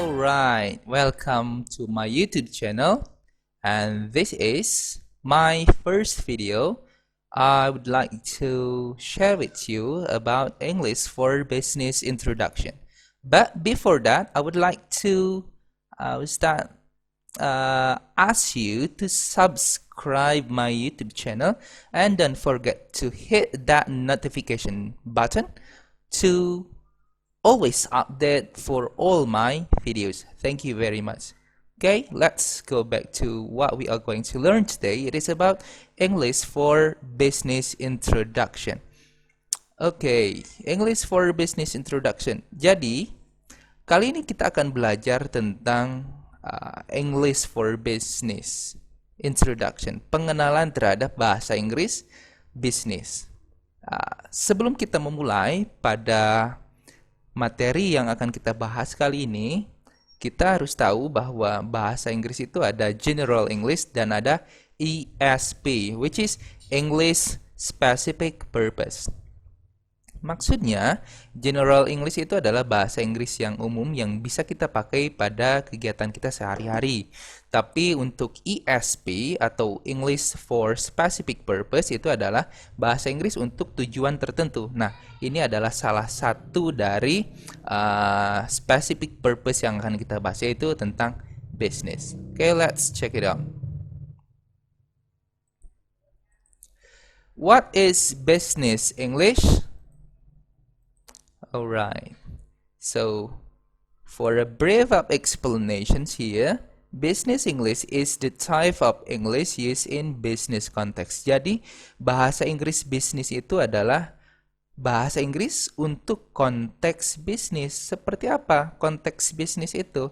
Alright, welcome to my YouTube channel, and this is my first video. I would like to share with you about English for Business introduction. But before that, I would like to ask you to subscribe my YouTube channel and don't forget to hit that notification button to always update for all my videos. Thank you very much. Okay, let's go back to what we are going to learn today. It is about English for Business introduction. Okay, English for Business introduction. Jadi, kali ini kita akan belajar tentang English for Business introduction, pengenalan terhadap bahasa Inggris bisnis. Sebelum kita memulai pada materi yang akan kita bahas kali ini, kita harus tahu bahwa bahasa Inggris itu ada General English dan ada ESP, which is English Specific Purpose. Maksudnya, General English itu adalah bahasa Inggris yang umum yang bisa kita pakai pada kegiatan kita sehari-hari. Tapi untuk ESP atau English for Specific Purpose itu adalah bahasa Inggris untuk tujuan tertentu. Nah, ini adalah salah satu dari specific purpose yang akan kita bahas, yaitu tentang business. Okay, let's check it out. What is business English? Alright, so for a brief up explanations here, business English is the type of English used in business context. Jadi, bahasa Inggris bisnis itu adalah bahasa Inggris untuk konteks bisnis. Seperti apa konteks bisnis itu?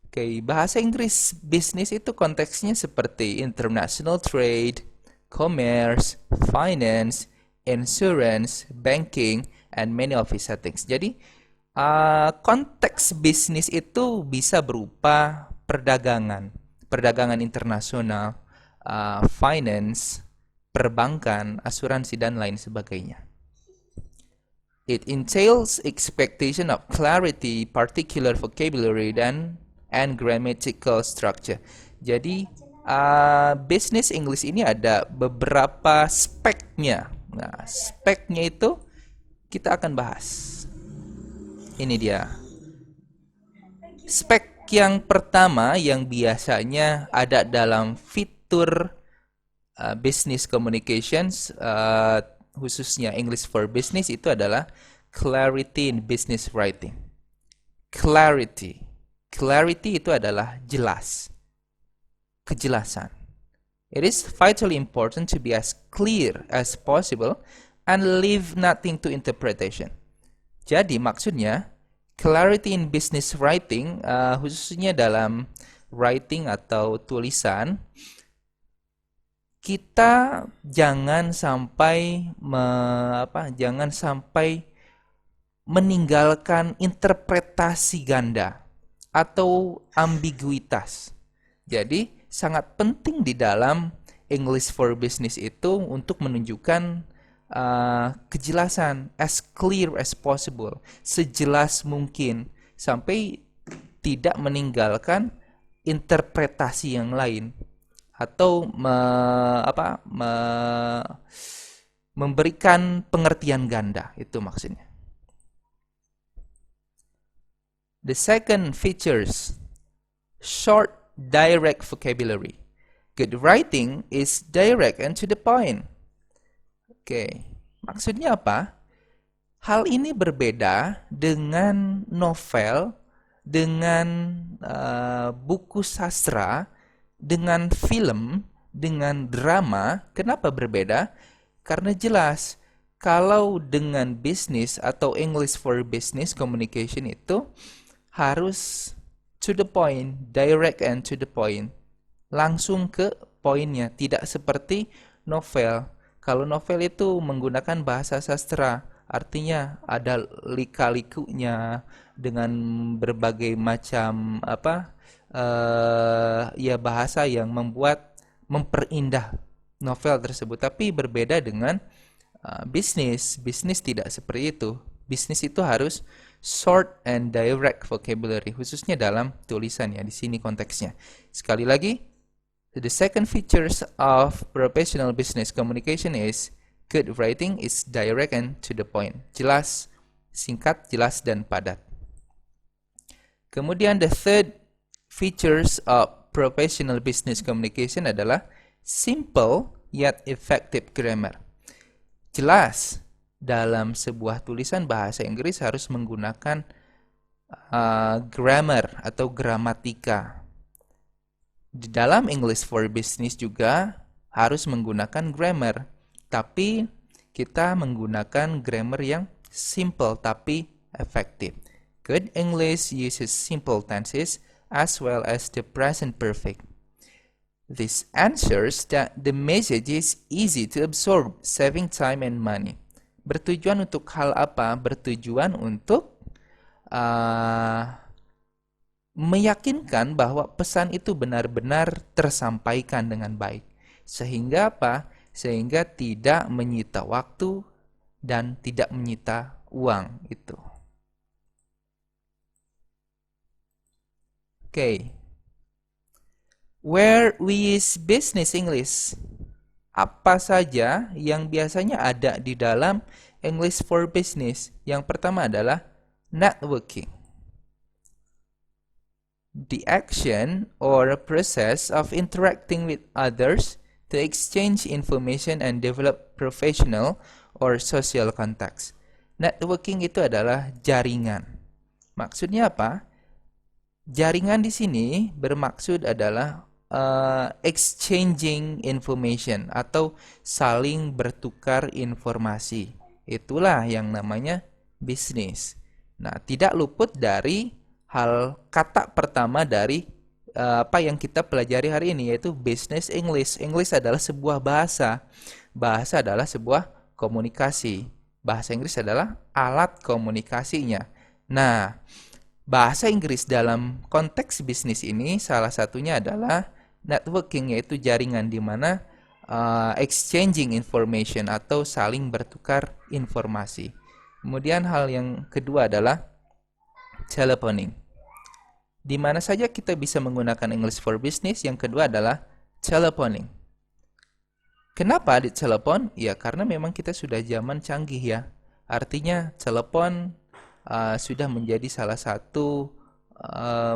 Oke, bahasa Inggris bisnis itu konteksnya seperti international trade, commerce, finance, insurance, banking, and many of its settings. Jadi, konteks bisnis itu bisa berupa perdagangan internasional, finance, perbankan, asuransi, dan lain sebagainya. It entails expectation of clarity, particular vocabulary, and grammatical structure. Jadi, business English ini ada beberapa speknya. Nah, speknya itu kita akan bahas. Ini dia. Spek yang pertama yang biasanya ada dalam fitur business communications, khususnya English for Business, itu adalah clarity in business writing. Clarity itu adalah jelas, kejelasan. It is vitally important to be as clear as possible and leave nothing to interpretation. Jadi maksudnya, clarity in business writing, khususnya dalam writing atau tulisan, kita jangan sampai meninggalkan interpretasi ganda atau ambiguitas. Jadi sangat penting di dalam English for Business itu untuk menunjukkan kejelasan, as clear as possible, sejelas mungkin, sampai tidak meninggalkan interpretasi yang lain atau memberikan pengertian ganda, itu maksudnya. The second features short, direct vocabulary. Good writing is direct and to the point. Oke, maksudnya apa? Hal ini berbeda dengan novel, dengan buku sastra, dengan film, dengan drama. Kenapa berbeda? Karena jelas, kalau dengan bisnis atau English for Business communication itu harus to the point, direct and to the point. Langsung ke poinnya, tidak seperti novel. Kalau novel itu menggunakan bahasa sastra, artinya ada lika-likunya dengan berbagai macam bahasa yang memperindah novel tersebut. Tapi berbeda dengan bisnis. Bisnis tidak seperti itu. Bisnis itu harus short and direct vocabulary, khususnya dalam tulisan ya, di sini konteksnya. Sekali lagi, the second features of professional business communication is good writing is direct and to the point. Jelas, singkat, jelas, dan padat. Kemudian the third features of professional business communication adalah simple yet effective grammar. Jelas, dalam sebuah tulisan bahasa Inggris harus menggunakan grammar atau gramatika. Di dalam English for Business juga harus menggunakan grammar, tapi kita menggunakan grammar yang simple tapi efektif. Good English uses simple tenses as well as the present perfect. This ensures that the message is easy to absorb, saving time and money. Bertujuan untuk hal apa? Bertujuan untuk meyakinkan bahwa pesan itu benar-benar tersampaikan dengan baik. Sehingga apa? Sehingga tidak menyita waktu dan tidak menyita uang itu. Okay. Where we use business English. Apa saja yang biasanya ada di dalam English for Business? Yang pertama adalah networking. The action or process of interacting with others to exchange information and develop professional or social contacts. Networking itu adalah jaringan. Maksudnya apa? Jaringan di sini bermaksud adalah exchanging information atau saling bertukar informasi. Itulah yang namanya bisnis. Nah, tidak luput dari hal kata pertama dari apa yang kita pelajari hari ini, yaitu business English. English adalah sebuah bahasa. Bahasa adalah sebuah komunikasi. Bahasa Inggris adalah alat komunikasinya. Nah, bahasa Inggris dalam konteks bisnis ini salah satunya adalah networking, yaitu jaringan di mana exchanging information atau saling bertukar informasi. Kemudian hal yang kedua adalah telephoning. Di mana saja kita bisa menggunakan English for Business, yang kedua adalah telephoning. Kenapa ditelepon? Ya karena memang kita sudah zaman canggih ya. Artinya telepon sudah menjadi salah satu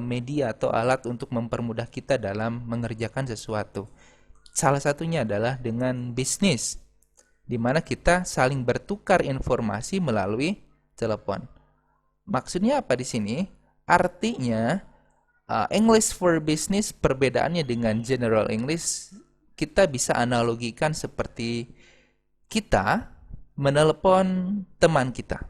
media atau alat untuk mempermudah kita dalam mengerjakan sesuatu. Salah satunya adalah dengan bisnis, di mana kita saling bertukar informasi melalui telepon. Maksudnya apa di sini? Artinya English for Business perbedaannya dengan General English, kita bisa analogikan seperti kita menelepon teman kita.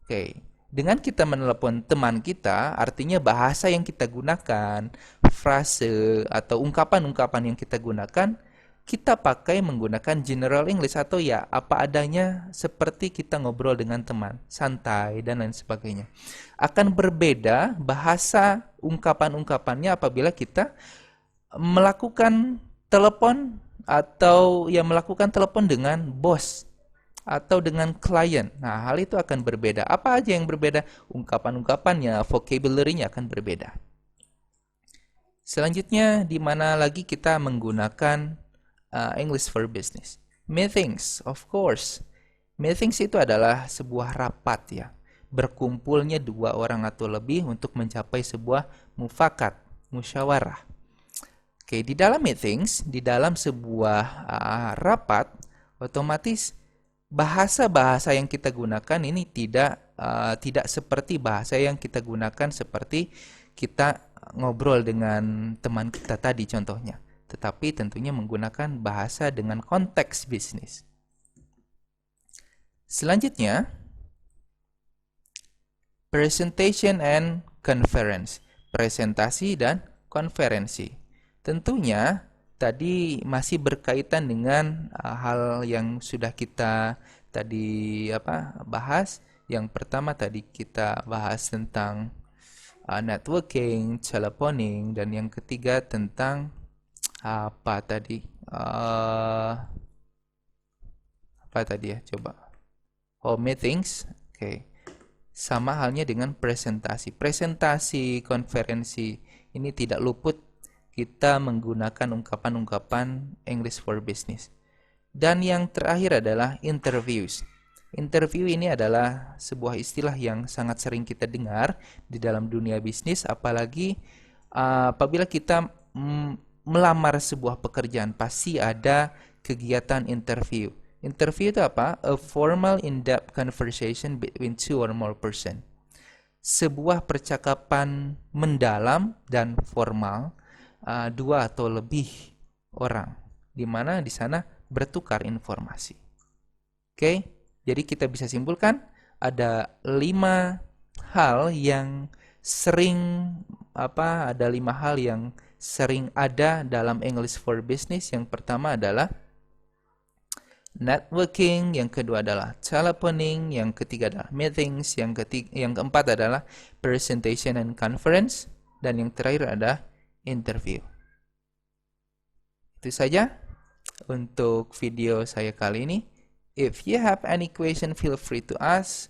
Oke, dengan kita menelepon teman kita, artinya bahasa yang kita gunakan, frase atau ungkapan-ungkapan yang kita gunakan, kita pakai menggunakan General English atau ya apa adanya seperti kita ngobrol dengan teman, santai dan lain sebagainya. Akan berbeda bahasa ungkapan-ungkapannya apabila kita melakukan telepon atau ya melakukan telepon dengan bos atau dengan klien. Nah, hal itu akan berbeda. Apa aja yang berbeda? Ungkapan-ungkapannya, vocabulary-nya akan berbeda. Selanjutnya, di mana lagi kita menggunakan English for Business? Meetings, of course. Meetings itu adalah sebuah rapat ya. Berkumpulnya dua orang atau lebih untuk mencapai sebuah mufakat, musyawarah. Oke, di dalam meetings, di dalam sebuah rapat, otomatis bahasa-bahasa yang kita gunakan ini tidak seperti bahasa yang kita gunakan seperti kita ngobrol dengan teman kita tadi contohnya, tetapi tentunya menggunakan bahasa dengan konteks bisnis. Selanjutnya, presentation and conference, presentasi dan konferensi. Tentunya tadi masih berkaitan dengan hal yang sudah kita tadi bahas. Yang pertama tadi kita bahas tentang networking, telephoning, dan yang ketiga tentang apa tadi ya coba. Meetings. Oke. Sama halnya dengan presentasi. Presentasi konferensi ini tidak luput kita menggunakan ungkapan-ungkapan English for Business. Dan yang terakhir adalah interviews. Interview ini adalah sebuah istilah yang sangat sering kita dengar di dalam dunia bisnis, apalagi apabila kita melamar sebuah pekerjaan, pasti ada kegiatan interview. Interview itu apa? A formal in-depth conversation between two or more person. Sebuah percakapan mendalam dan formal, dua atau lebih orang, di mana di sana bertukar informasi. Oke, jadi kita bisa simpulkan ada 5 hal yang sering ada 5 hal yang sering ada dalam English for Business. Yang pertama adalah networking, yang kedua adalah telephoning, yang ketiga adalah meetings, yang keempat adalah presentation and conference, dan yang terakhir adalah interview. Itu saja untuk video saya kali ini. If you have any question, feel free to ask.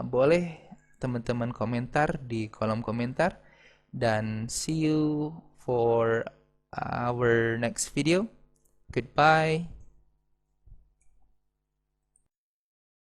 Boleh teman-teman komentar di kolom komentar. Dan see you for our next video. Goodbye.